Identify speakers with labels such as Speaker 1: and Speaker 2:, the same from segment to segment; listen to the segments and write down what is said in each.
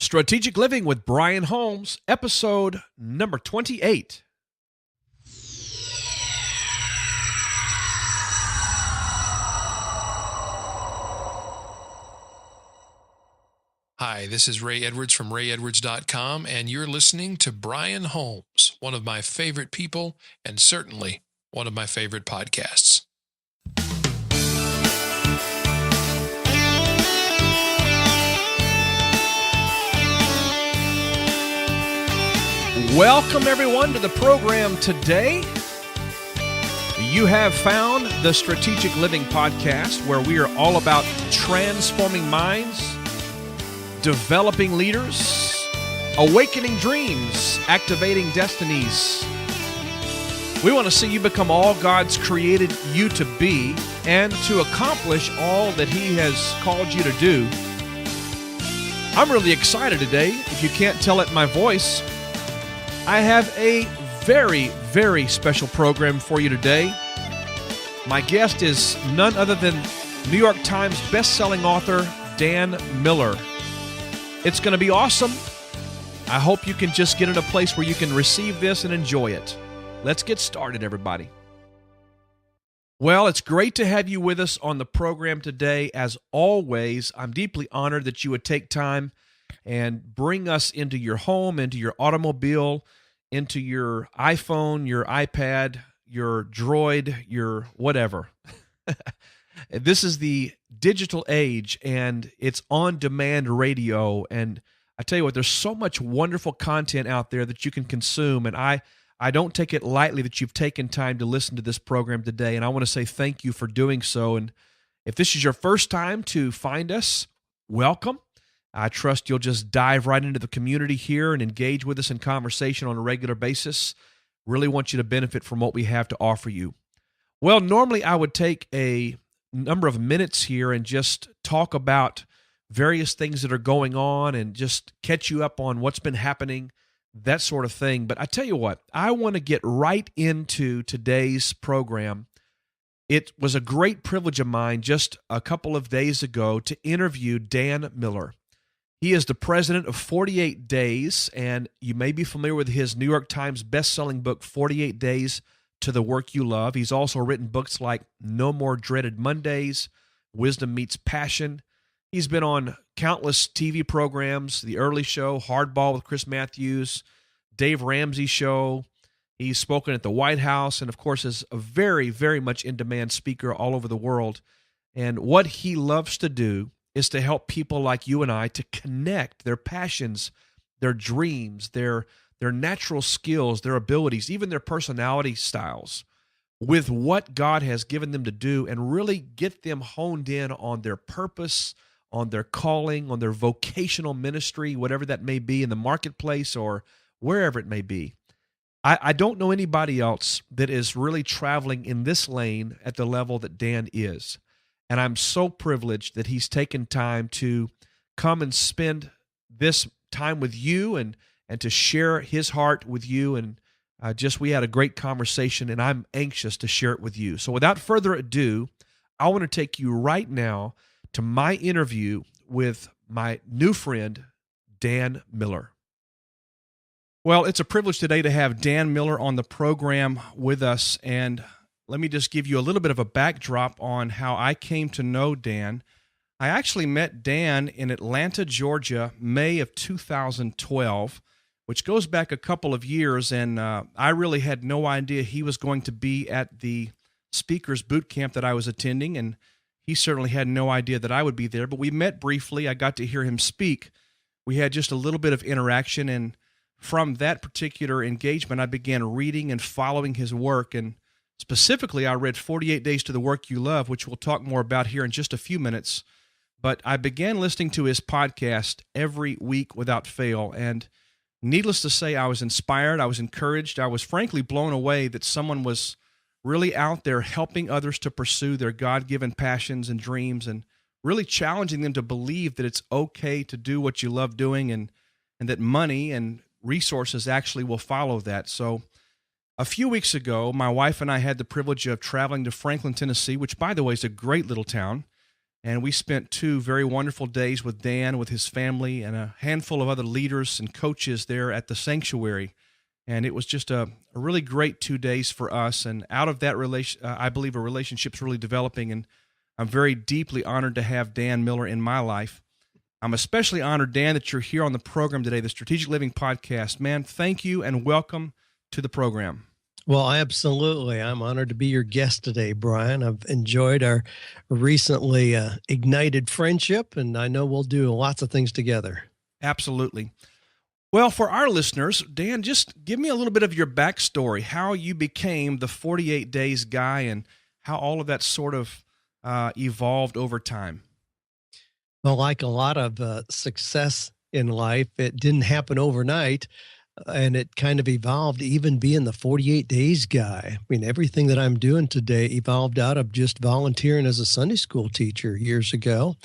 Speaker 1: Strategic Living with Brian Holmes, episode number 28.
Speaker 2: Hi, this is Ray Edwards from rayedwards.com, and you're listening to Brian Holmes, one of my favorite people and certainly one of my favorite podcasts.
Speaker 1: Welcome, everyone, to the program today. You have found the Strategic Living podcast, where we are all about transforming minds, developing leaders, awakening dreams, activating destinies. We want to see you become all God's created you to be and to accomplish all that He has called you to do. I'm really excited today. If you can't tell it my voice, I have a very, very special program for you today. My guest is none other than New York Times bestselling author Dan Miller. It's going to be awesome. I hope you can just get in a place where you can receive this and enjoy it. Let's get started, everybody. Well, it's great to have you with us on the program today. As always, I'm deeply honored that you would take time and bring us into your home, into your automobile, into your iPhone, your iPad, your Droid, your whatever. This is the digital age, and it's on-demand radio. And I tell you what, there's so much wonderful content out there that you can consume, and I don't take it lightly that you've taken time to listen to this program today, and I want to say thank you for doing so. And if this is your first time to find us, welcome. I trust you'll just dive right into the community here and engage with us in conversation on a regular basis. Really want you to benefit from what we have to offer you. Well, normally I would take a number of minutes here and just talk about various things that are going on and just catch you up on what's been happening, that sort of thing. But I tell you what, I want to get right into today's program. It was a great privilege of mine just a couple of days ago to interview Dan Miller. He is the president of 48 Days, and you may be familiar with his New York Times best-selling book, 48 Days to the Work You Love. He's also written books like No More Dreaded Mondays, Wisdom Meets Passion. He's been on countless TV programs, The Early Show, Hardball with Chris Matthews, Dave Ramsey Show. He's spoken at the White House, and of course is a very, very much in-demand speaker all over the world. And what he loves to do is to help people like you and I to connect their passions, their dreams, their natural skills, their abilities, even their personality styles with what God has given them to do, and really get them honed in on their purpose, on their calling, on their vocational ministry, whatever that may be in the marketplace or wherever it may be. I don't know anybody else that is really traveling in this lane at the level that Dan is. And I'm so privileged that he's taken time to come and spend this time with you and to share his heart with you. And we had a great conversation, and I'm anxious to share it with you. So without further ado, I want to take you right now to my interview with my new friend, Dan Miller. Well, it's a privilege today to have Dan Miller on the program with us, and let me just give you a little bit of a backdrop on how I came to know Dan. I actually met Dan in Atlanta, Georgia, May of 2012, which goes back a couple of years, and I really had no idea he was going to be at the speakers boot camp that I was attending, and he certainly had no idea that I would be there, but we met briefly. I got to hear him speak. We had just a little bit of interaction, and from that particular engagement, I began reading and following his work, and specifically, I read 48 Days to the Work You Love, which we'll talk more about here in just a few minutes. But I began listening to his podcast every week without fail. And needless to say, I was inspired. I was encouraged. I was frankly blown away that someone was really out there helping others to pursue their God-given passions and dreams, and really challenging them to believe that it's okay to do what you love doing, and that money and resources actually will follow that. So a few weeks ago, my wife and I had the privilege of traveling to Franklin, Tennessee, which, by the way, is a great little town. And we spent 2 very wonderful days with Dan, with his family, and a handful of other leaders and coaches there at the sanctuary. And it was just a really great 2 days for us. And out of that I believe a relationship's really developing. And I'm very deeply honored to have Dan Miller in my life. I'm especially honored, Dan, that you're here on the program today, the Strategic Living Podcast. Man, thank you and welcome to the program.
Speaker 3: Well, absolutely. I'm honored to be your guest today, Brian. I've enjoyed our recently ignited friendship, and I know we'll do lots of things together.
Speaker 1: Absolutely. Well, for our listeners, Dan, just give me a little bit of your backstory, how you became the 48 Days guy and how all of that sort of evolved over time.
Speaker 3: Well, like a lot of success in life, it didn't happen overnight. And it kind of evolved to even being the 48 Days guy. I mean, everything that I'm doing today evolved out of just volunteering as a Sunday school teacher years ago.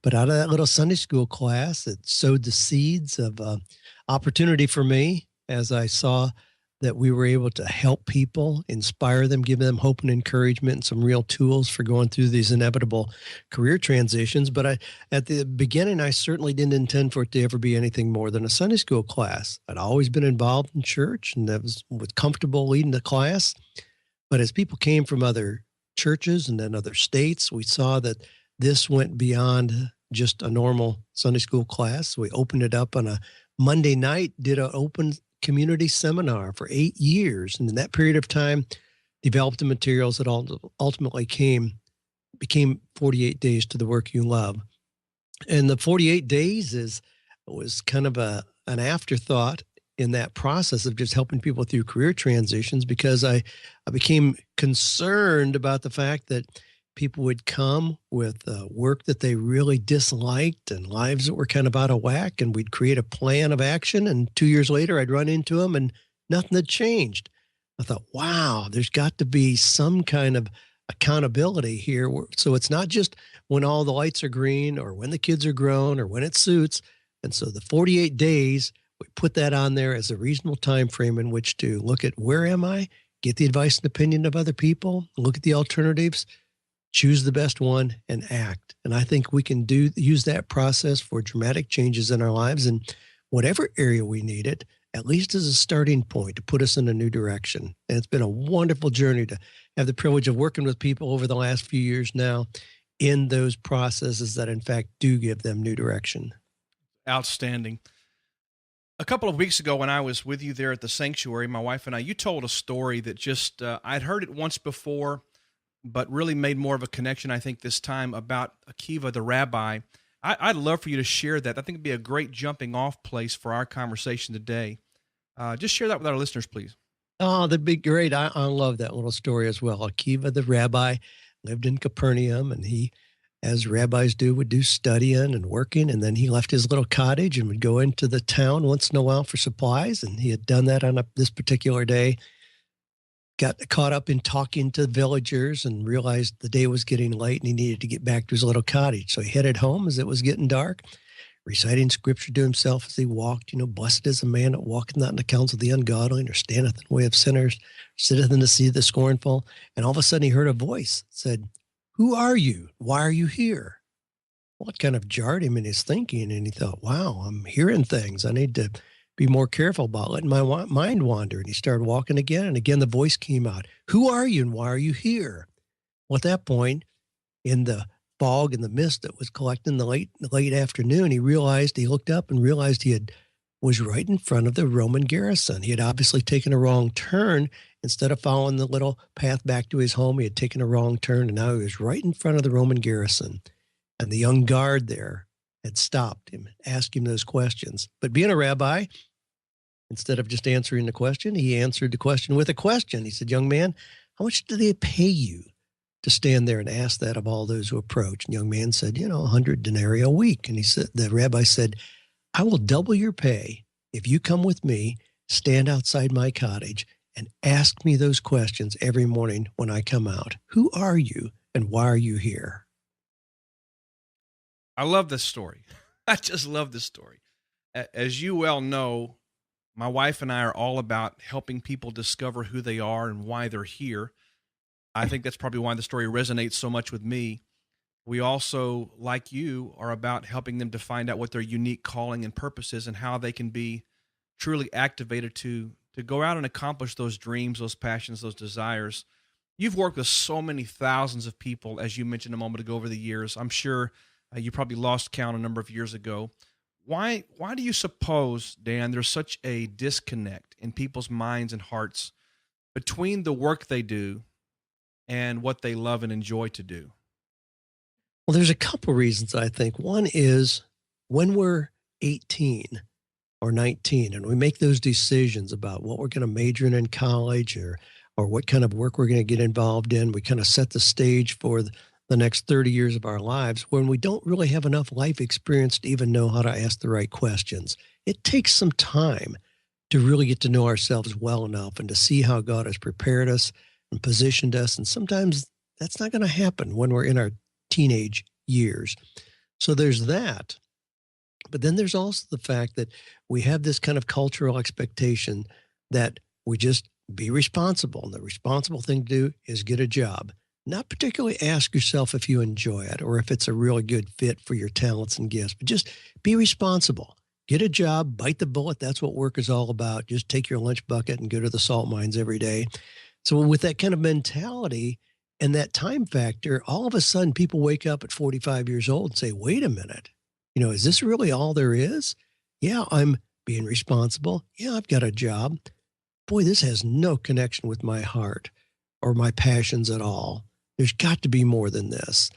Speaker 3: But out of that little Sunday school class, it sowed the seeds of opportunity for me as I saw that we were able to help people, inspire them, give them hope and encouragement and some real tools for going through these inevitable career transitions. But at the beginning, I certainly didn't intend for it to ever be anything more than a Sunday school class. I'd always been involved in church and was comfortable leading the class. But as people came from other churches and then other states, we saw that this went beyond just a normal Sunday school class. We opened it up on a Monday night, did an open community seminar for 8 years. And in that period of time, developed the materials that ultimately became 48 Days to the Work You Love. And the 48 Days was kind of an afterthought in that process of just helping people through career transitions, because I became concerned about the fact that people would come with work that they really disliked and lives that were kind of out of whack, and we'd create a plan of action. And 2 years later, I'd run into them and nothing had changed. I thought, wow, there's got to be some kind of accountability here. So it's not just when all the lights are green or when the kids are grown or when it suits. And so the 48 Days, we put that on there as a reasonable time frame in which to look at where am I, get the advice and opinion of other people, look at the alternatives, choose the best one, and act. And I think we can use that process for dramatic changes in our lives in whatever area we need it, at least as a starting point to put us in a new direction. And it's been a wonderful journey to have the privilege of working with people over the last few years now in those processes that, in fact, do give them new direction.
Speaker 1: Outstanding. A couple of weeks ago when I was with you there at the sanctuary, my wife and I, you told a story that just, I'd heard it once before, but really made more of a connection, I think, this time about Akiva the rabbi. I'd love for you to share that. I think it'd be a great jumping off place for our conversation today. Just share that with our listeners, please.
Speaker 3: Oh, that'd be great. I love that little story as well. Akiva the rabbi lived in Capernaum, and he, as rabbis do, would do studying and working, and then he left his little cottage and would go into the town once in a while for supplies, and he had done that on this particular day. Got caught up in talking to villagers and realized the day was getting late and he needed to get back to his little cottage. So he headed home as it was getting dark, reciting scripture to himself as he walked. Blessed is a man that walketh not in the counsel of the ungodly, nor standeth in the way of sinners, sitteth in the seat of the scornful. And all of a sudden he heard a voice that said, "Who are you? Why are you here?" Well, it kind of jarred him in his thinking, and he thought, wow, I'm hearing things. I need to be more careful about letting my mind wander. And he started walking again. And again, the voice came out, "Who are you and why are you here?" Well, at that point, in the fog and the mist that was collecting the late afternoon, he looked up and realized was right in front of the Roman garrison. He had obviously taken a wrong turn. Instead of following the little path back to his home, he had taken a wrong turn, and now he was right in front of the Roman garrison. And the young guard there had stopped him, asked him those questions. But being a rabbi, instead of just answering the question, he answered the question with a question. He said, "Young man, how much do they pay you to stand there and ask that of all those who approach?" And the young man said, 100 denarii a week. And the rabbi said, "I will double your pay if you come with me, stand outside my cottage, and ask me those questions every morning when I come out. Who are you and why are you here?"
Speaker 1: I love this story. I just love this story. As you well know, my wife and I are all about helping people discover who they are and why they're here. I think that's probably why the story resonates so much with me. We also, like you, are about helping them to find out what their unique calling and purpose is and how they can be truly activated to go out and accomplish those dreams, those passions, those desires. You've worked with so many thousands of people, as you mentioned a moment ago, over the years. I'm sure you probably lost count a number of years ago. Why do you suppose, Dan, there's such a disconnect in people's minds and hearts between the work they do and what they love and enjoy to do?
Speaker 3: Well, there's a couple reasons I think. One is when we're 18 or 19 and we make those decisions about what we're going to major in college or what kind of work we're going to get involved in, we kind of set the stage for the next 30 years of our lives when we don't really have enough life experience to even know how to ask the right questions. It takes some time to really get to know ourselves well enough and to see how God has prepared us and positioned us. And sometimes that's not going to happen when we're in our teenage years. So there's that. But then there's also the fact that we have this kind of cultural expectation that we just be responsible. And the responsible thing to do is get a job. Not particularly ask yourself if you enjoy it or if it's a really good fit for your talents and gifts, but just be responsible. Get a job, bite the bullet. That's what work is all about. Just take your lunch bucket and go to the salt mines every day. So with that kind of mentality and that time factor, all of a sudden people wake up at 45 years old and say, wait a minute, is this really all there is? Yeah, I'm being responsible. Yeah, I've got a job. Boy, this has no connection with my heart or my passions at all. There's got to be more than this.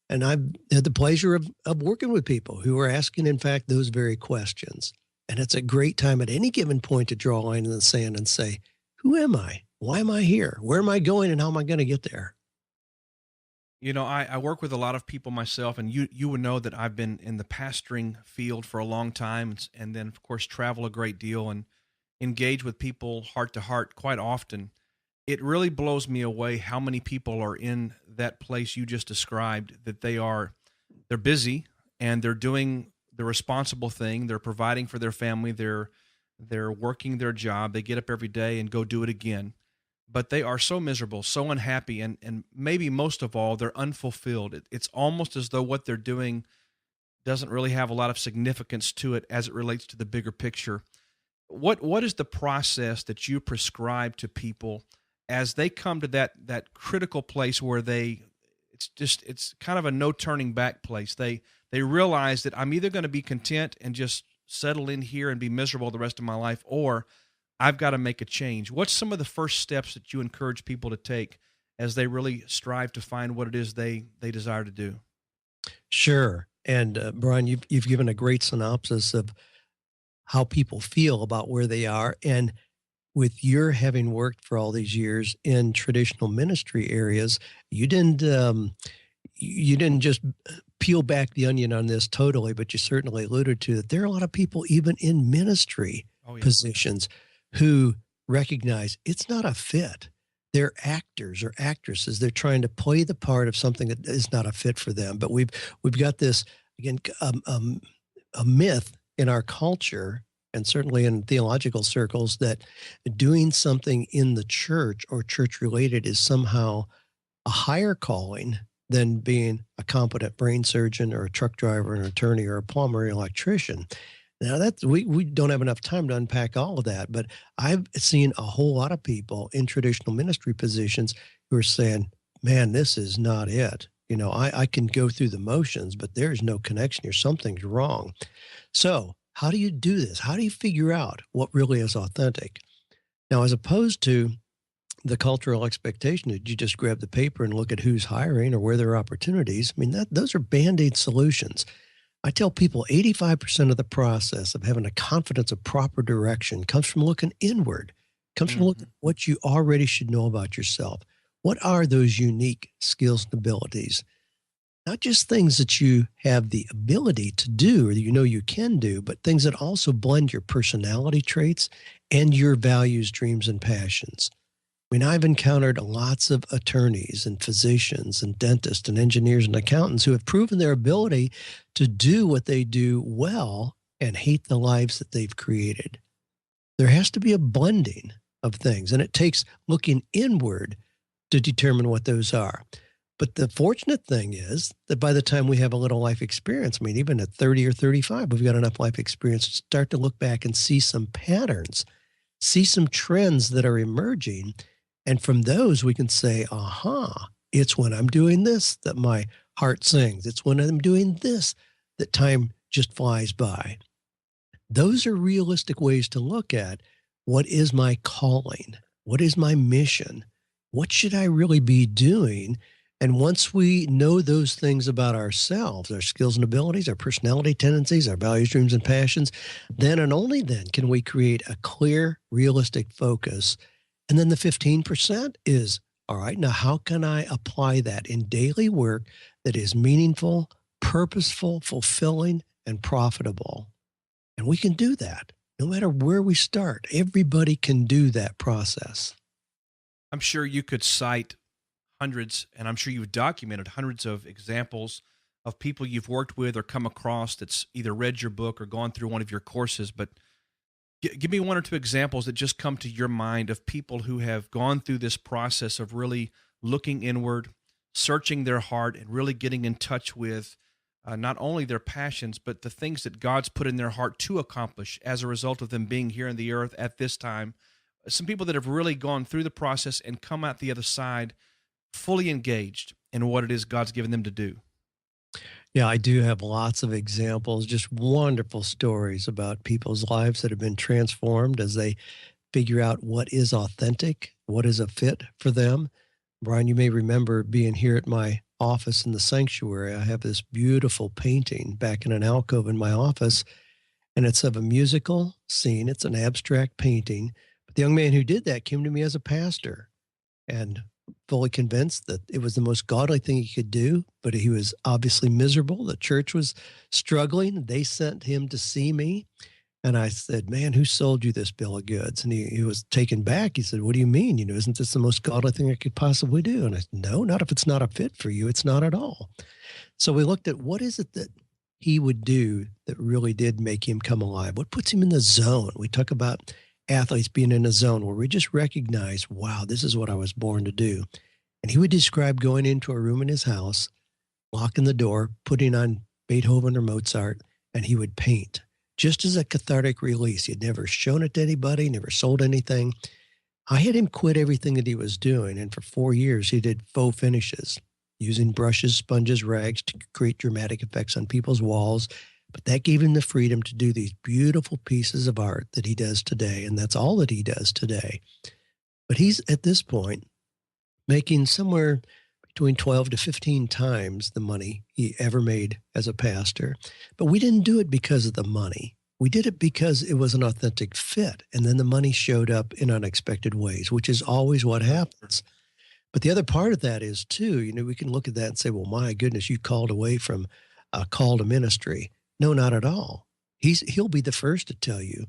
Speaker 3: And I've had the pleasure of working with people who are asking, in fact, those very questions. And it's a great time at any given point to draw a line in the sand and say, who am I? Why am I here? Where am I going? And how am I going to get there?
Speaker 1: I work with a lot of people myself, and you would know that I've been in the pastoring field for a long time, and then, of course, travel a great deal and engage with people heart to heart quite often. It really blows me away how many people are in that place you just described, that they're busy and they're doing the responsible thing. They're providing for their family. They're working their job. They get up every day and go do it again. But they are so miserable, so unhappy, and maybe most of all, they're unfulfilled. It's almost as though what they're doing doesn't really have a lot of significance to it as it relates to the bigger picture. What is the process that you prescribe to people as they come to that critical place where it's kind of a no turning back place? They realize that I'm either going to be content and just settle in here and be miserable the rest of my life, or I've got to make a change. What's some of the first steps that you encourage people to take as they really strive to find what it is they desire to do?
Speaker 3: Sure. And Brian, you've given a great synopsis of how people feel about where they are. And with your having worked for all these years in traditional ministry areas, you didn't just peel back the onion on this totally, but you certainly alluded to that there are a lot of people even in ministry positions who recognize it's not a fit. They're actors or actresses. They're trying to play the part of something that is not a fit for them. But we've got this again a myth in our culture and certainly in theological circles that doing something in the church or church related is somehow a higher calling than being a competent brain surgeon or a truck driver, an attorney, or a plumber, or electrician. Now we don't have enough time to unpack all of that, but I've seen a whole lot of people in traditional ministry positions who are saying, man, this is not it. I can go through the motions, but there's no connection here. Something's wrong. So how do you do this? How do you figure out what really is authentic? Now, as opposed to the cultural expectation that you just grab the paper and look at who's hiring or where there are opportunities, I mean, those are Band-Aid solutions. I tell people 85% of the process of having a confidence of proper direction comes from looking inward, comes from looking at what you already should know about yourself. What are those unique skills and abilities? Not just things that you have the ability to do or that you can do, but things that also blend your personality traits and your values, dreams, and passions. I mean, I've encountered lots of attorneys and physicians and dentists and engineers and accountants who have proven their ability to do what they do well and hate the lives that they've created. There has to be a blending of things, and it takes looking inward to determine what those are. But the fortunate thing is that by the time we have a little life experience, I mean, even at 30 or 35, we've got enough life experience to start to look back and see some patterns, see some trends that are emerging. And from those, we can say, aha, it's when I'm doing this that my heart sings. It's when I'm doing this that time just flies by. Those are realistic ways to look at what is my calling? What is my mission? What should I really be doing? And once we know those things about ourselves, our skills and abilities, our personality tendencies, our values, dreams, and passions, then and only then can we create a clear, realistic focus. And then the 15% is, all right, now how can I apply that in daily work that is meaningful, purposeful, fulfilling, and profitable? And we can do that no matter where we start. Everybody can do that process.
Speaker 1: I'm sure you could cite hundreds, and I'm sure you've documented hundreds of examples of people you've worked with or come across that's either read your book or gone through one of your courses. But give me one or two examples that just come to your mind of people who have gone through this process of really looking inward, searching their heart, and really getting in touch with not only their passions, but the things that God's put in their heart to accomplish as a result of them being here on the earth at this time. Some people that have really gone through the process and come out the other side fully engaged in what it is God's given them to do.
Speaker 3: Yeah, I do have lots of examples, just wonderful stories about people's lives that have been transformed as they figure out what is authentic, what is a fit for them. Brian, you may remember being here at my office in the sanctuary. I have this beautiful painting back in an alcove in my office, and it's of a musical scene. It's an abstract painting. But the young man who did that came to me as a pastor and fully convinced that it was the most godly thing he could do, but he was obviously miserable. The church was struggling. They sent him to see me. And I said, man, who sold you this bill of goods? And he was taken back. He said, what do you mean? Isn't this the most godly thing I could possibly do? And I said, no, not if it's not a fit for you. It's not at all. So we looked at what is it that he would do that really did make him come alive? What puts him in the zone? We talk about athletes being in a zone where we just recognize, wow, this is what I was born to do. And he would describe going into a room in his house, locking the door, putting on Beethoven or Mozart, and he would paint just as a cathartic release. He had never shown it to anybody, never sold anything. I had him quit everything that he was doing. And for 4 years, he did faux finishes using brushes, sponges, rags to create dramatic effects on people's walls. But that gave him the freedom to do these beautiful pieces of art that he does today. And that's all that he does today. But he's at this point making somewhere between 12 to 15 times the money he ever made as a pastor. But we didn't do it because of the money. We did it because it was an authentic fit. And then the money showed up in unexpected ways, which is always what happens. But the other part of that is too, we can look at that and say, well, my goodness, you called away from a call to ministry. No, not at all. He'll be the first to tell you,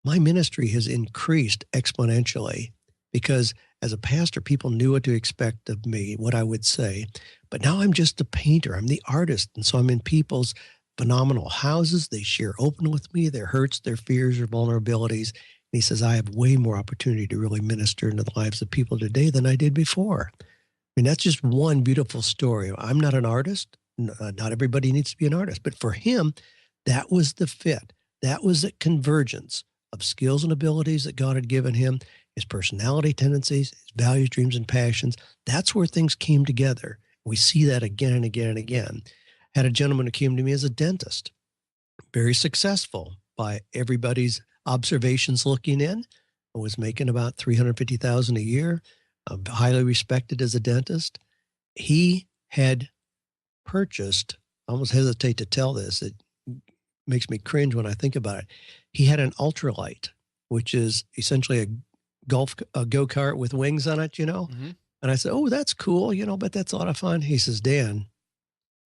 Speaker 3: my ministry has increased exponentially because as a pastor, people knew what to expect of me, what I would say. But now I'm just a painter. I'm the artist. And so I'm in people's phenomenal houses. They share open with me, their hurts, their fears, their vulnerabilities. And he says, I have way more opportunity to really minister into the lives of people today than I did before. I mean, that's just one beautiful story. I'm not an artist. Not everybody needs to be an artist. But for him, that was the fit. That was the convergence of skills and abilities that God had given him, his personality tendencies, his values, dreams, and passions. That's where things came together. We see that again and again and again. Had a gentleman who came to me as a dentist, very successful by everybody's observations looking in, was making about $350,000 a year, highly respected as a dentist. He had purchased, I almost hesitate to tell this, it makes me cringe when I think about it. He had an ultralight, which is essentially a go-kart with wings on it,
Speaker 1: Mm-hmm.
Speaker 3: And I said, oh, that's cool, but that's a lot of fun. He says, Dan,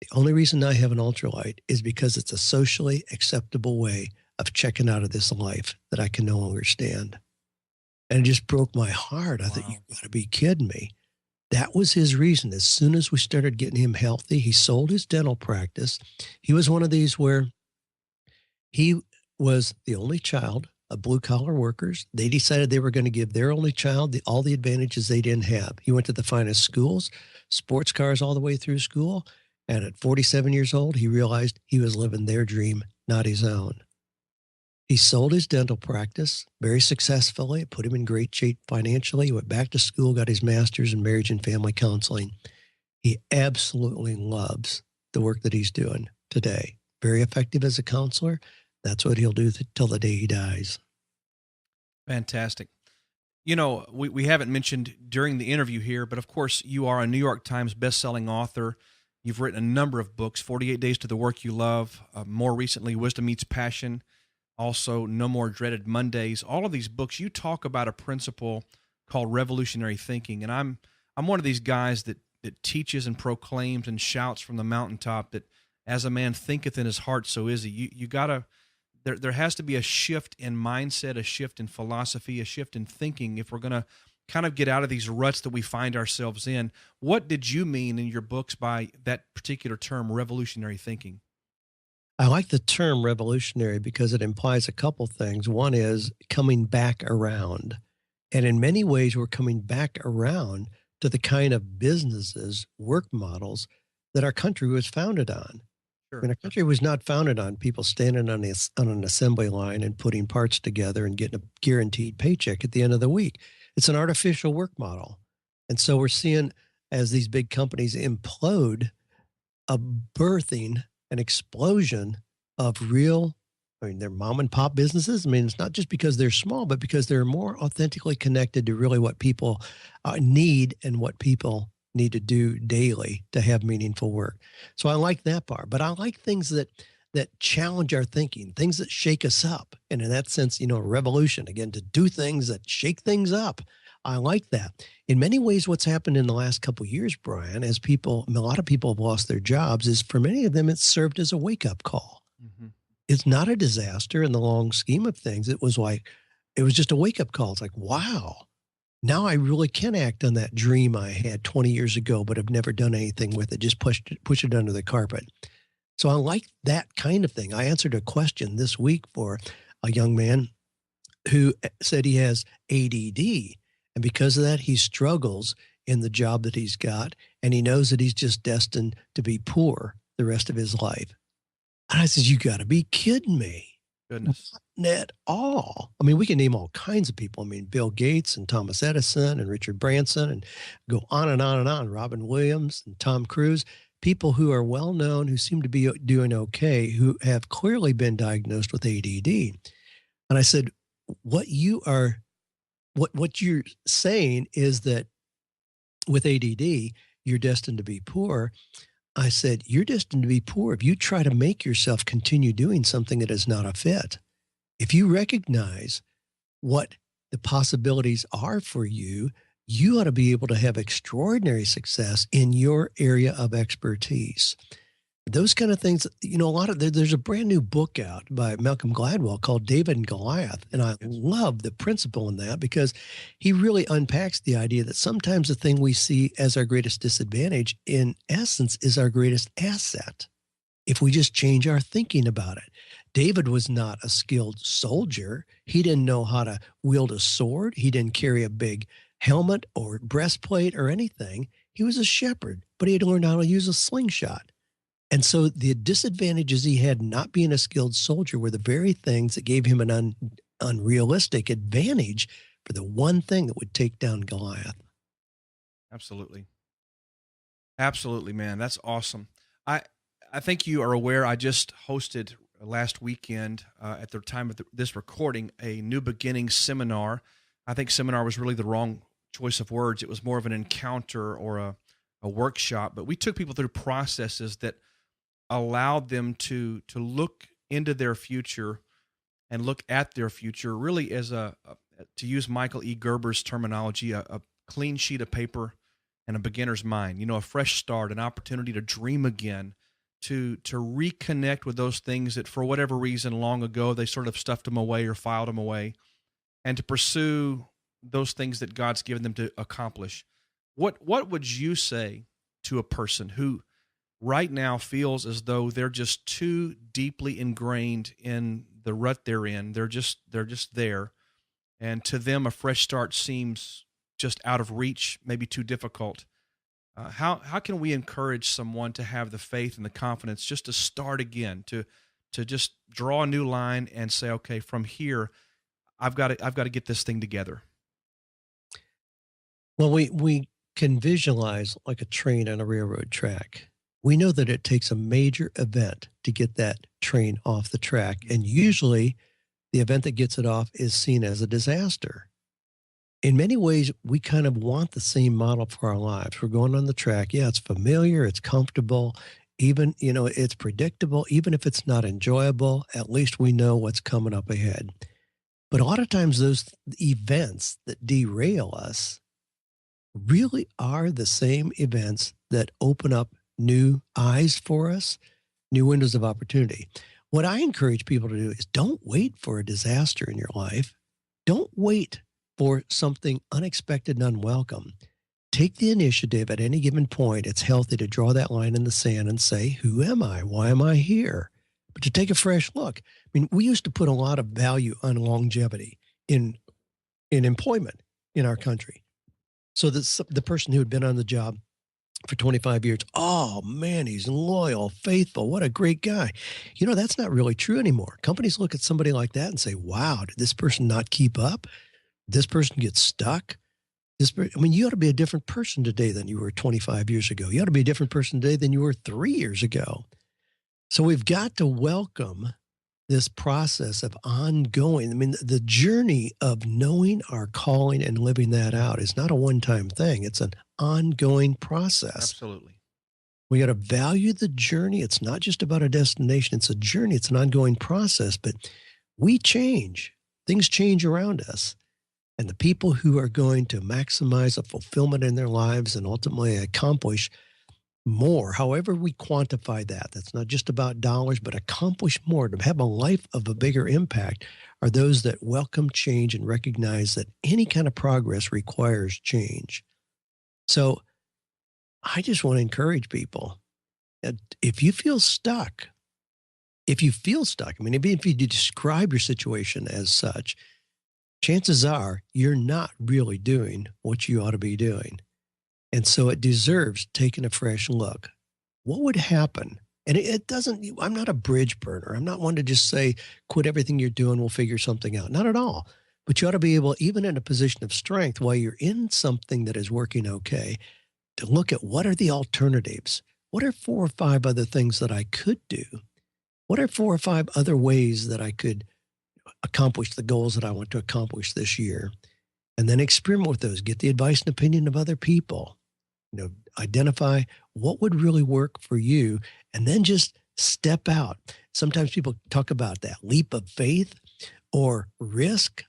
Speaker 3: the only reason I have an ultralight is because it's a socially acceptable way of checking out of this life that I can no longer stand. And it just broke my heart. I thought, you've got to be kidding me. That was his reason. As soon as we started getting him healthy, he sold his dental practice. He was one of these where he was the only child blue collar workers. They decided they were going to give their only child all the advantages they didn't have. He went to the finest schools, sports cars all the way through school. And at 47 years old, he realized he was living their dream, not his own. He sold his dental practice very successfully. It put him in great shape financially. He went back to school, got his master's in marriage and family counseling. He absolutely loves the work that he's doing today. Very effective as a counselor. That's what he'll do till the day he dies.
Speaker 1: Fantastic. You know, we haven't mentioned during the interview here, but of course you are a New York Times bestselling author. You've written a number of books, 48 Days to the Work You Love, more recently, Wisdom Meets Passion, also No More Dreaded Mondays. All of these books, you talk about a principle called revolutionary thinking. And I'm one of these guys that teaches and proclaims and shouts from the mountaintop that as a man thinketh in his heart, so is he. You gotta, there has to be a shift in mindset, a shift in philosophy, a shift in thinking if we're going to kind of get out of these ruts that we find ourselves in. What did you mean in your books by that particular term, revolutionary thinking?
Speaker 3: I like the term revolutionary because it implies a couple things. One is coming back around. And in many ways, we're coming back around to the kind of businesses, work models that our country was founded on.
Speaker 1: Sure.
Speaker 3: I mean, our country was not founded on people standing on an assembly line and putting parts together and getting a guaranteed paycheck at the end of the week. It's an artificial work model. And so we're seeing as these big companies implode, a birthing, an explosion of real, I mean, they're mom and pop businesses. I mean, it's not just because they're small, but because they're more authentically connected to really what people need and what people need to do daily to have meaningful work. So I like that part, but I like things that challenge our thinking, things that shake us up. And in that sense, you know, revolution, again, to do things that shake things up. I like that. In many ways, what's happened in the last couple of years, Brian, as a lot of people have lost their jobs, is for many of them, it's served as a wake-up call. Mm-hmm. It's not a disaster in the long scheme of things. It was just a wake-up call. It's like, wow, now I really can act on that dream I had 20 years ago, but have never done anything with it, just push it under the carpet. So I like that kind of thing. I answered a question this week for a young man who said he has ADD. And because of that, he struggles in the job that he's got. And he knows that he's just destined to be poor the rest of his life. And I said, you got to be kidding me.
Speaker 1: Goodness.
Speaker 3: Not at all. I mean, we can name all kinds of people. I mean, Bill Gates and Thomas Edison and Richard Branson and go on and on and on. Robin Williams and Tom Cruise, people who are well known, who seem to be doing okay, who have clearly been diagnosed with ADD. And I said, what you're saying is that with ADD, you're destined to be poor. I said, you're destined to be poor if you try to make yourself continue doing something that is not a fit. If you recognize what the possibilities are for you, you ought to be able to have extraordinary success in your area of expertise. Those kind of things, you know, there's a brand new book out by Malcolm Gladwell called David and Goliath. And I love the principle in that because he really unpacks the idea that sometimes the thing we see as our greatest disadvantage, in essence, is our greatest asset if we just change our thinking about it. David was not a skilled soldier. He didn't know how to wield a sword. He didn't carry a big helmet or breastplate or anything. He was a shepherd, but he had learned how to use a slingshot. And so the disadvantages he had not being a skilled soldier were the very things that gave him an unrealistic advantage for the one thing that would take down Goliath.
Speaker 1: Absolutely. Absolutely, man. That's awesome. I think you are aware, I just hosted last weekend at the time of this recording, a New Beginnings seminar. I think seminar was really the wrong choice of words. It was more of an encounter or a workshop, but we took people through processes that allowed them to look into their future and look at their future really as to use Michael E. Gerber's terminology, a clean sheet of paper and a beginner's mind, you know, a fresh start, an opportunity to dream again, to reconnect with those things that for whatever reason long ago they sort of stuffed them away or filed them away, and to pursue those things that God's given them to accomplish. What would you say to a person who right now feels as though they're just too deeply ingrained in the rut they're in. They're just there. And to them, a fresh start seems just out of reach, maybe too difficult. How can we encourage someone to have the faith and the confidence just to start again, to just draw a new line and say, okay, from here, I've got to get this thing together.
Speaker 3: Well, we can visualize like a train on a railroad track. We know that it takes a major event to get that train off the track. And usually the event that gets it off is seen as a disaster. In many ways, we kind of want the same model for our lives. We're going on the track. Yeah, it's familiar. It's comfortable. Even, it's predictable. Even if it's not enjoyable, at least we know what's coming up ahead. But a lot of times those events that derail us really are the same events that open up new eyes for us, new windows of opportunity. What I encourage people to do is don't wait for a disaster in your life. Don't wait for something unexpected and unwelcome. Take the initiative at any given point. It's healthy to draw that line in the sand and say, who am I? Why am I here? But to take a fresh look. I mean, we used to put a lot of value on longevity in employment in our country. So the person who had been on the job for 25 years, oh man, he's loyal, faithful, what a great guy. That's not really true anymore. Companies look at somebody like that and say, wow, did this person not keep up? This person gets stuck. You ought to be a different person today than you were 25 years ago. You ought to be a different person today than you were 3 years ago. So we've got to welcome this process of ongoing. The journey of knowing our calling and living that out is not a one-time thing. It's an ongoing process.
Speaker 1: Absolutely.
Speaker 3: We got to value the journey. It's not just about a destination. It's a journey. It's an ongoing process, but we change. Things change around us. And the people who are going to maximize the fulfillment in their lives and ultimately accomplish more, however we quantify that, that's not just about dollars, but accomplish more, to have a life of a bigger impact, are those that welcome change and recognize that any kind of progress requires change. So I just want to encourage people that if you feel stuck, even if you describe your situation as such, chances are you're not really doing what you ought to be doing. And so it deserves taking a fresh look. What would happen? And it doesn't, I'm not a bridge burner. I'm not one to just say, quit everything you're doing, we'll figure something out. Not at all. But you ought to be able, even in a position of strength, while you're in something that is working okay, to look at what are the alternatives? What are 4 or 5 other things that I could do? What are 4 or 5 other ways that I could accomplish the goals that I want to accomplish this year? And then experiment with those, get the advice and opinion of other people, identify what would really work for you, and then just step out. Sometimes people talk about that leap of faith or risk.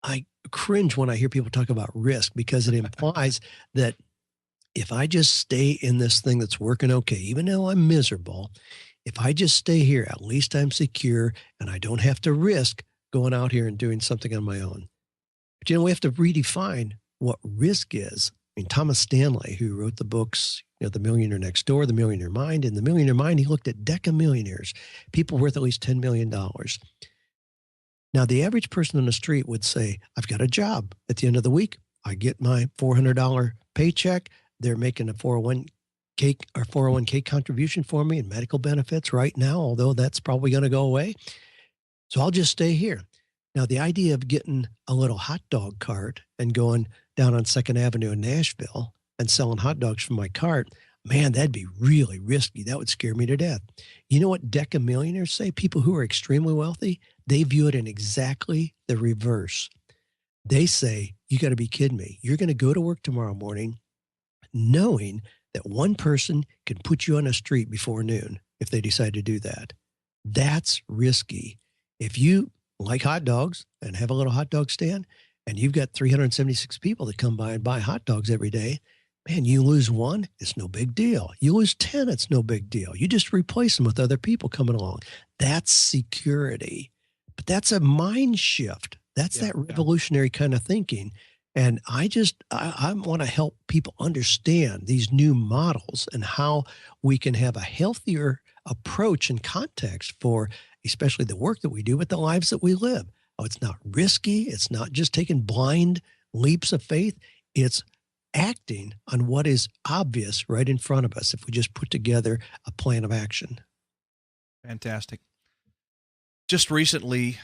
Speaker 3: I cringe when I hear people talk about risk because it implies that if I just stay in this thing that's working okay, even though I'm miserable, if I just stay here, at least I'm secure and I don't have to risk going out here and doing something on my own. But we have to redefine what risk is. Thomas Stanley, who wrote the books, The Millionaire Next Door, The Millionaire Mind. In The Millionaire Mind, he looked at decamillionaires, people worth at least $10 million. Now, the average person on the street would say, I've got a job. At the end of the week, I get my $400 paycheck. They're making a 401k contribution for me and medical benefits right now, although that's probably going to go away. So I'll just stay here. Now, the idea of getting a little hot dog cart and going down on 2nd Avenue in Nashville and selling hot dogs from my cart, man, that'd be really risky. That would scare me to death. You know what decamillionaires say? People who are extremely wealthy, they view it in exactly the reverse. They say, you got to be kidding me. You're going to go to work tomorrow morning knowing that one person can put you on a street before noon if they decide to do that. That's risky. If you like hot dogs and have a little hot dog stand and you've got 376 people that come by and buy hot dogs every day, man, you lose one, it's no big deal. You lose 10, it's no big deal. You just replace them with other people coming along. That's security. But that's a mind shift. That's that revolutionary kind of thinking. And I want to help people understand these new models and how we can have a healthier approach and context for especially the work that we do, but the lives that we live. Oh, it's not risky. It's not just taking blind leaps of faith. It's acting on what is obvious right in front of us if we just put together a plan of action.
Speaker 1: Fantastic. Just recently,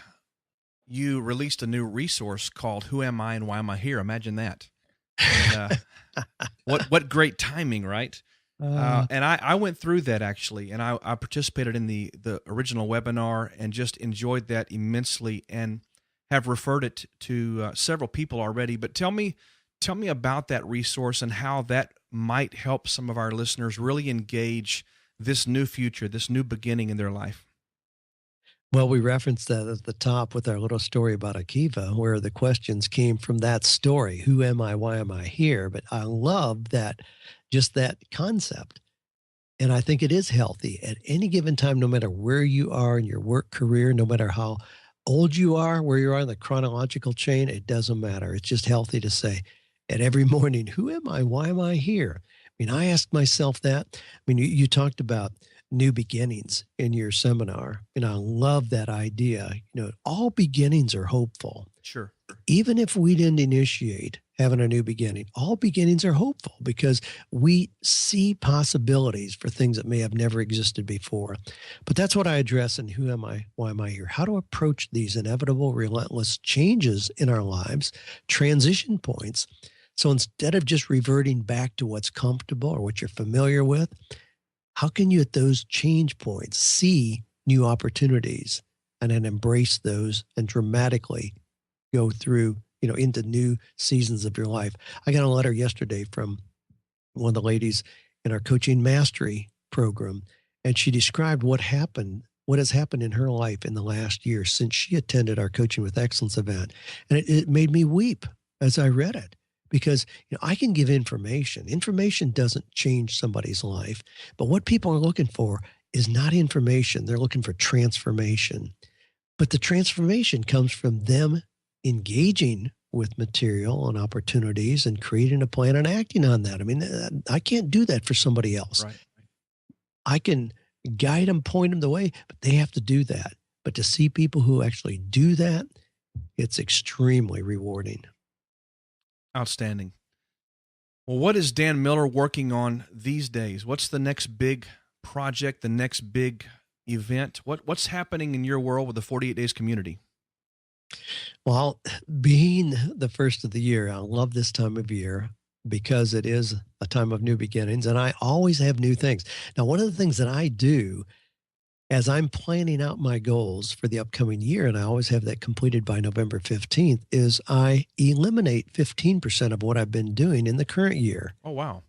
Speaker 1: you released a new resource called Who Am I and Why Am I Here? Imagine that. And, what great timing, right? And I went through that actually, and I participated in the original webinar and just enjoyed that immensely and have referred it to several people already. But tell me about that resource and how that might help some of our listeners really engage this new future, this new beginning in their life.
Speaker 3: Well, we referenced that at the top with our little story about Akiva, where the questions came from that story. Who am I? Why am I here? But I love that, just that concept. And I think it is healthy at any given time, no matter where you are in your work career, no matter how old you are, where you are in the chronological chain, it doesn't matter. It's just healthy to say at every morning, who am I? Why am I here? I mean, I ask myself that. I mean, you talked about new beginnings in your seminar, and I love that idea. You know, all beginnings are hopeful.
Speaker 1: Sure.
Speaker 3: Even if we didn't initiate having a new beginning, all beginnings are hopeful because we see possibilities for things that may have never existed before. But that's what I address in Who Am I? Why Am I Here? How to approach these inevitable, relentless changes in our lives, transition points. So instead of just reverting back to what's comfortable or what you're familiar with, how can you at those change points see new opportunities and then embrace those and dramatically go through, into new seasons of your life? I got a letter yesterday from one of the ladies in our coaching mastery program, and she described what has happened in her life in the last year since she attended our Coaching with Excellence event. And it made me weep as I read it. Because I can give information. Information doesn't change somebody's life. But what people are looking for is not information. They're looking for transformation. But the transformation comes from them engaging with material and opportunities and creating a plan and acting on that. I mean, I can't do that for somebody else.
Speaker 1: Right.
Speaker 3: I can guide them, point them the way, but they have to do that. But to see people who actually do that, it's extremely rewarding.
Speaker 1: Outstanding. Well, what is Dan Miller working on these days? What's the next big project, the next big event? What's happening in your world with the 48 Days community?
Speaker 3: Well, being the first of the year, I love this time of year because it is a time of new beginnings, and I always have new things. Now, one of the things that I do as I'm planning out my goals for the upcoming year, and I always have that completed by November 15th, is I eliminate 15% of what I've been doing in the current year.
Speaker 1: Oh, wow.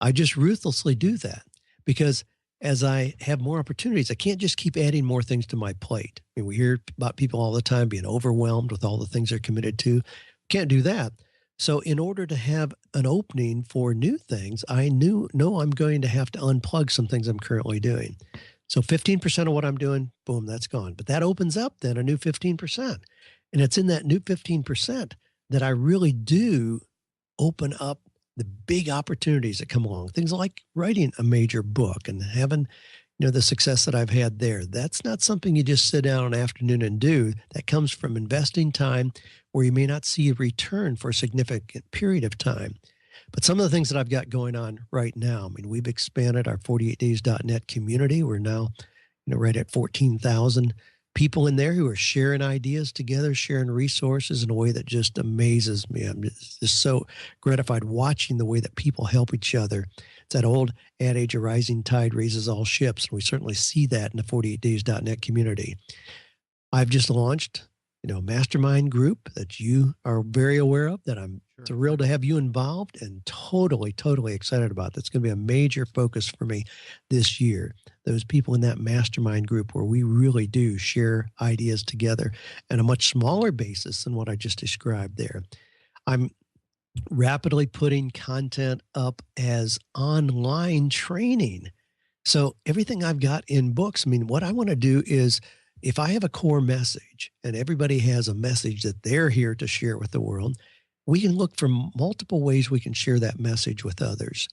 Speaker 3: I just ruthlessly do that because as I have more opportunities, I can't just keep adding more things to my plate. I mean, we hear about people all the time being overwhelmed with all the things they're committed to. Can't do that. So in order to have an opening for new things, I know I'm going to have to unplug some things I'm currently doing. So 15% of what I'm doing, boom, that's gone. But that opens up then a new 15%. And it's in that new 15% that I really do open up the big opportunities that come along. Things like writing a major book and having, the success that I've had there. That's not something you just sit down an afternoon and do. That comes from investing time where you may not see a return for a significant period of time. But some of the things that I've got going on right now, I mean, we've expanded our 48days.net community. We're now, right at 14,000 people in there who are sharing ideas together, sharing resources in a way that just amazes me. I'm just so gratified watching the way that people help each other. It's that old adage, a rising tide raises all ships. And we certainly see that in the 48days.net community. I've just launched a mastermind group that you are very aware of, that I'm thrilled to have you involved and totally excited about. That's going to be a major focus for me this year. Those people in that mastermind group where we really do share ideas together on a much smaller basis than what I just described there. I'm rapidly putting content up as online training. So everything I've got in books, I mean, what I want to do is, if I have a core message and everybody has a message that they're here to share with the world, we can look for multiple ways we can share that message with others.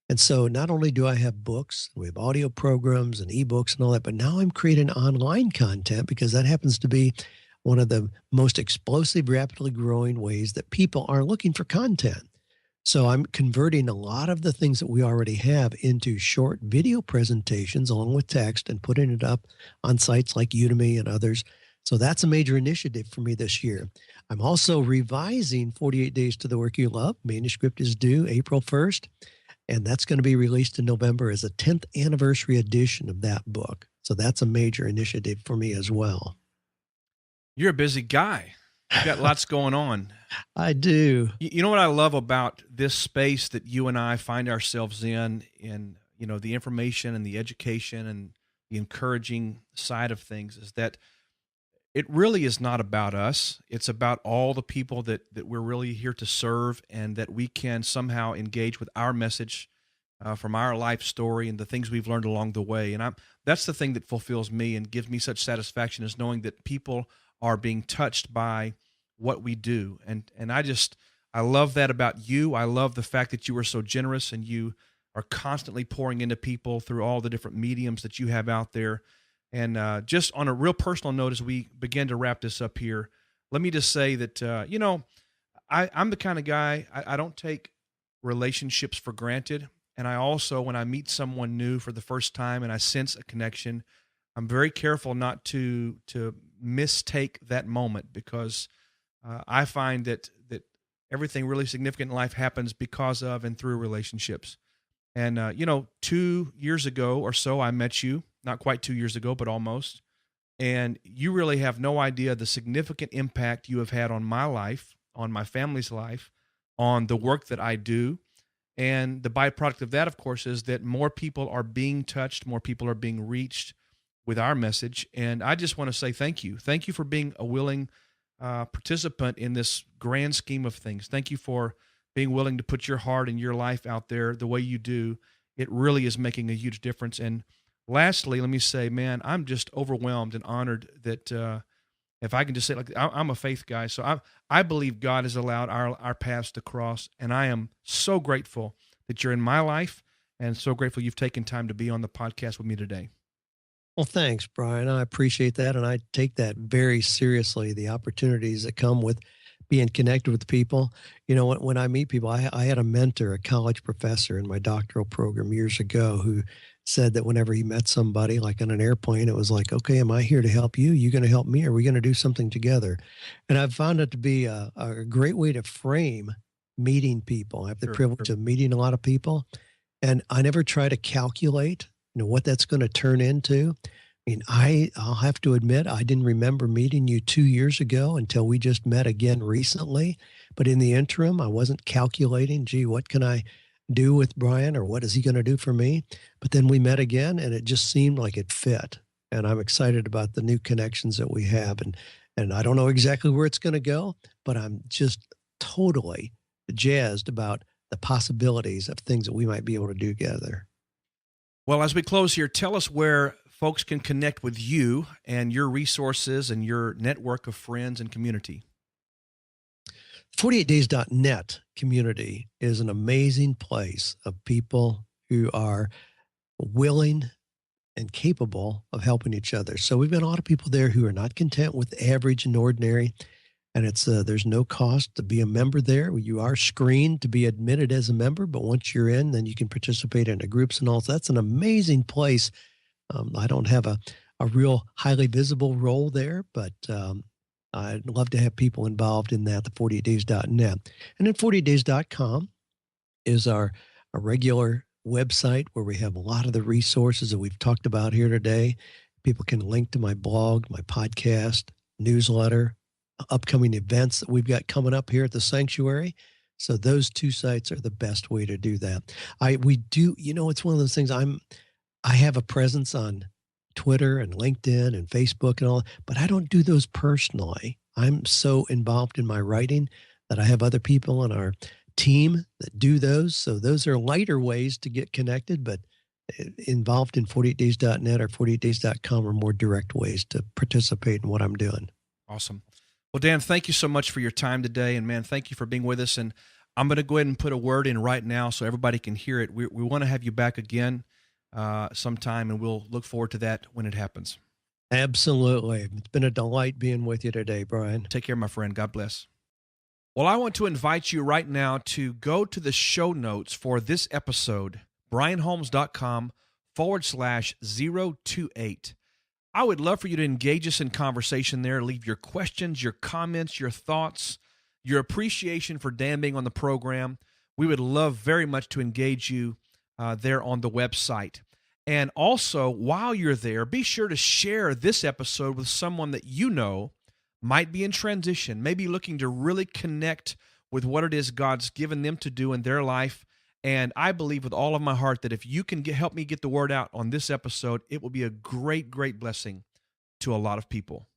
Speaker 3: And so not only do I have books, we have audio programs and ebooks and all that, but now I'm creating online content because that happens to be one of the most explosive, rapidly growing ways that people are looking for content. So I'm converting a lot of the things that we already have into short video presentations along with text and putting it up on sites like Udemy and others. So that's a major initiative for me this year. I'm also revising 48 Days to the Work You Love. Manuscript is due April 1st, and that's going to be released in November as a 10th anniversary edition of that book. So that's a major initiative for me as well.
Speaker 1: You're a busy guy. You got lots going on.
Speaker 3: I do.
Speaker 1: You know what I love about this space that you and I find ourselves in the information and the education and the encouraging side of things is that it really is not about us. It's about all the people that we're really here to serve, and that we can somehow engage with our message from our life story and the things we've learned along the way. And that's the thing that fulfills me and gives me such satisfaction, is knowing that people are being touched by what we do. And I love that about you. I love the fact that you are so generous and you are constantly pouring into people through all the different mediums that you have out there. And just on a real personal note, as we begin to wrap this up here, let me just say that, I'm the kind of guy, I don't take relationships for granted. And I also, when I meet someone new for the first time and I sense a connection, I'm very careful not to mistake that moment, because I find that everything really significant in life happens because of and through relationships. And 2 years ago or so, I met you. Not quite 2 years ago, but almost. And you really have no idea the significant impact you have had on my life, on my family's life, on the work that I do. And the byproduct of that, of course, is that more people are being touched, more people are being reached with our message. And I just want to say thank you. Thank you for being a willing participant in this grand scheme of things. Thank you for being willing to put your heart and your life out there the way you do. It really is making a huge difference. And lastly, let me say, man, I'm just overwhelmed and honored that if I can just say, I'm a faith guy, so I believe God has allowed our paths to cross, and I am so grateful that you're in my life, and so grateful you've taken time to be on the podcast with me today.
Speaker 3: Well, thanks, Brian. I appreciate that, and I take that very seriously, the opportunities that come with being connected with people. When I meet people, I had a mentor, a college professor in my doctoral program years ago, who said that whenever he met somebody, like on an airplane, it was like, okay, am I here to help you? You going to help me? Are we going to do something together? And I've found it to be a great way to frame meeting people. I have the privilege of meeting a lot of people, and I never try to calculate, what that's going to turn into. I mean, I'll have to admit, I didn't remember meeting you 2 years ago until we just met again recently. But in the interim, I wasn't calculating, gee, what can I do with Brian, or what is he going to do for me? But then we met again, and it just seemed like it fit. And I'm excited about the new connections that we have. And I don't know exactly where it's going to go, but I'm just totally jazzed about the possibilities of things that we might be able to do together.
Speaker 1: Well, as we close here, tell us where folks can connect with you and your resources and your network of friends and community.
Speaker 3: 48days.net community is an amazing place of people who are willing and capable of helping each other. So we've got a lot of people there who are not content with average and ordinary, and it's there's no cost to be a member there. You are screened to be admitted as a member, but once you're in, then you can participate in the groups and all. So that's an amazing place. I don't have a real highly visible role there, but I'd love to have people involved in that, the 48days.net. And then 48days.com is our regular website where we have a lot of the resources that we've talked about here today. People can link to my blog, my podcast, newsletter, upcoming events that we've got coming up here at the sanctuary. So those two sites are the best way to do that. We do, it's one of those things. I have a presence on Twitter and LinkedIn and Facebook and all, but I don't do those personally. I'm so involved in my writing that I have other people on our team that do those. So those are lighter ways to get connected, but involved in 48days.net or 48days.com are more direct ways to participate in what I'm doing.
Speaker 1: Awesome. Well, Dan, thank you so much for your time today. And man, thank you for being with us. And I'm going to go ahead and put a word in right now so everybody can hear it. We want to have you back again sometime, and we'll look forward to that when it happens.
Speaker 3: Absolutely. It's been a delight being with you today, Brian.
Speaker 1: Take care, my friend. God bless. Well, I want to invite you right now to go to the show notes for this episode, brianholmes.com/028. I would love for you to engage us in conversation there. Leave your questions, your comments, your thoughts, your appreciation for Dan being on the program. We would love very much to engage you there on the website. And also, while you're there, be sure to share this episode with someone that you know might be in transition, maybe looking to really connect with what it is God's given them to do in their life. And I believe with all of my heart that if you can help me get the word out on this episode, it will be a great, great blessing to a lot of people.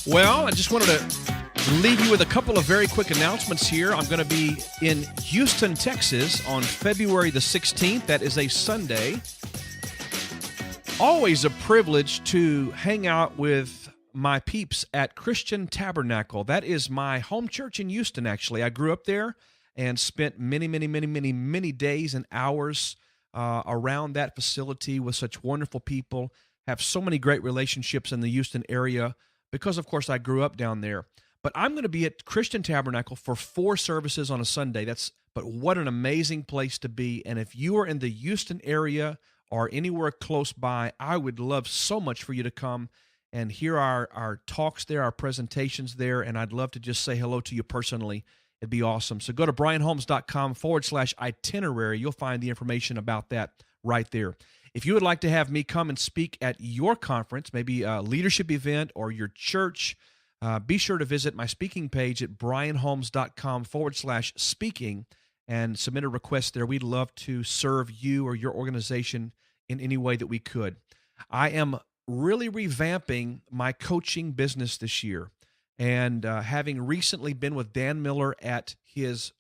Speaker 1: Well, I just wanted to leave you with a couple of very quick announcements here. I'm going to be in Houston, Texas on February the 16th. That is a Sunday. Always a privilege to hang out with my peeps at Christian Tabernacle. That is my home church in Houston, actually. I grew up there and spent many days and hours around that facility with such wonderful people. Have so many great relationships in the Houston area because, of course, I grew up down there. But I'm going to be at Christian Tabernacle for 4 services on a Sunday. But what an amazing place to be. And if you are in the Houston area or anywhere close by, I would love so much for you to come and hear our talks there, our presentations there, and I'd love to just say hello to you personally. It'd be awesome. So go to brianholmes.com/itinerary. You'll find the information about that right there. If you would like to have me come and speak at your conference, maybe a leadership event or your church, be sure to visit my speaking page at brianholmes.com/speaking and submit a request there. We'd love to serve you or your organization in any way that we could. I am really revamping my coaching business this year. And having recently been with Dan Miller at his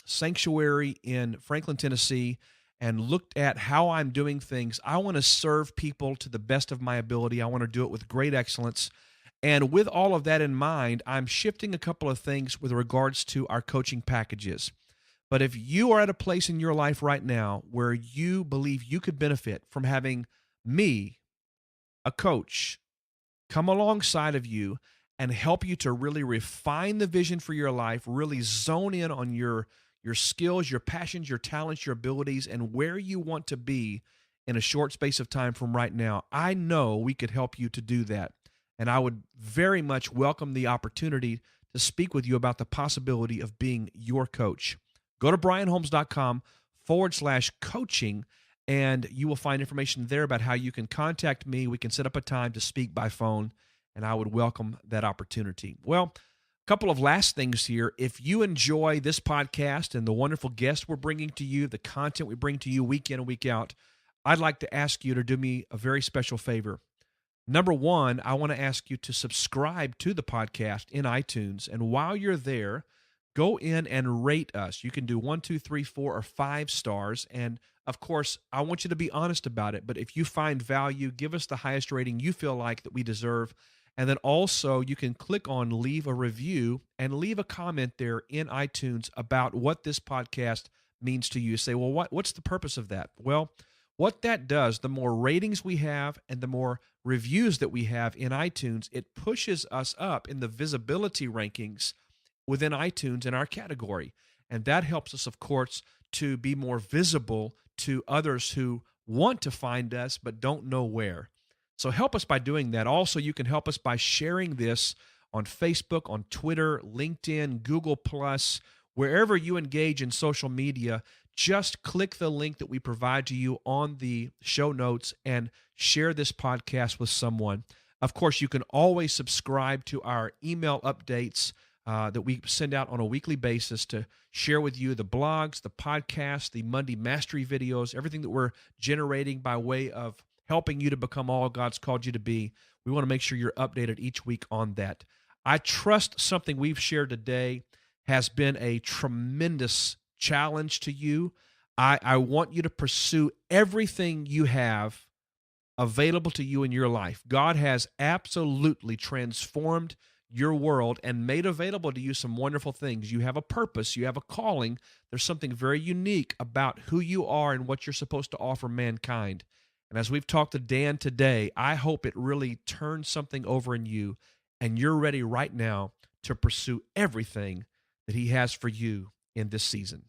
Speaker 1: sanctuary in Franklin, Tennessee, and looked at how I'm doing things, I want to serve people to the best of my ability. I want to do it with great excellence. And with all of that in mind, I'm shifting a couple of things with regards to our coaching packages. But if you are at a place in your life right now where you believe you could benefit from having me, a coach, come alongside of you and help you to really refine the vision for your life, really zone in on your skills, your passions, your talents, your abilities, and where you want to be in a short space of time from right now, I know we could help you to do that. And I would very much welcome the opportunity to speak with you about the possibility of being your coach. Go to brianholmes.com/coaching, and you will find information there about how you can contact me. We can set up a time to speak by phone, and I would welcome that opportunity. Well, a couple of last things here. If you enjoy this podcast and the wonderful guests we're bringing to you, the content we bring to you week in and week out, I'd like to ask you to do me a very special favor. Number one, I want to ask you to subscribe to the podcast in iTunes, and while you're there, go in and rate us. You can do 1, 2, 3, 4, or 5 stars, and of course, I want you to be honest about it, but if you find value, give us the highest rating you feel like that we deserve. And then also, you can click on leave a review and leave a comment there in iTunes about what this podcast means to you. You say, well, what's the purpose of that? Well, what that does, the more ratings we have and the more reviews that we have in iTunes, it pushes us up in the visibility rankings within iTunes in our category. And that helps us, of course, to be more visible to others who want to find us but don't know where. So help us by doing that. Also, you can help us by sharing this on Facebook, on Twitter, LinkedIn, Google+, wherever you engage in social media. Just click the link that we provide to you on the show notes and share this podcast with someone. Of course, you can always subscribe to our email updates that we send out on a weekly basis to share with you the blogs, the podcasts, the Monday Mastery videos, everything that we're generating by way of helping you to become all God's called you to be. We want to make sure you're updated each week on that. I trust something we've shared today has been a tremendous challenge to you. I want you to pursue everything you have available to you in your life. God has absolutely transformed your world and made available to you some wonderful things. You have a purpose, you have a calling. There's something very unique about who you are and what you're supposed to offer mankind. And as we've talked to Dan today, I hope it really turns something over in you and you're ready right now to pursue everything that he has for you in this season.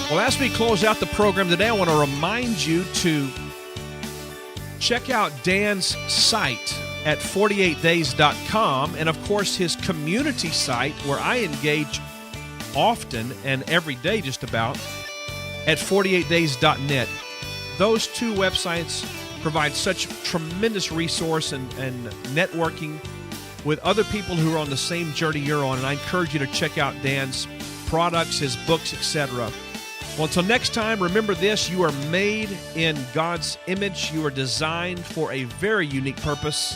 Speaker 1: Well, as we close out the program today, I want to remind you to check out Dan's site at 48days.com and, of course, his community site where I engage often and every day just about at 48days.net. Those two websites provide such tremendous resource and networking with other people who are on the same journey you're on, and I encourage you to check out Dan's products, his books, etc. Well, until next time, remember this: you are made in God's image. You are designed for a very unique purpose.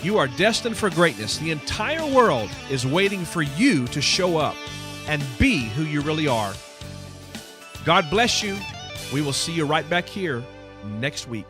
Speaker 1: You are destined for greatness. The entire world is waiting for you to show up and be who you really are. God bless you. We will see you right back here next week.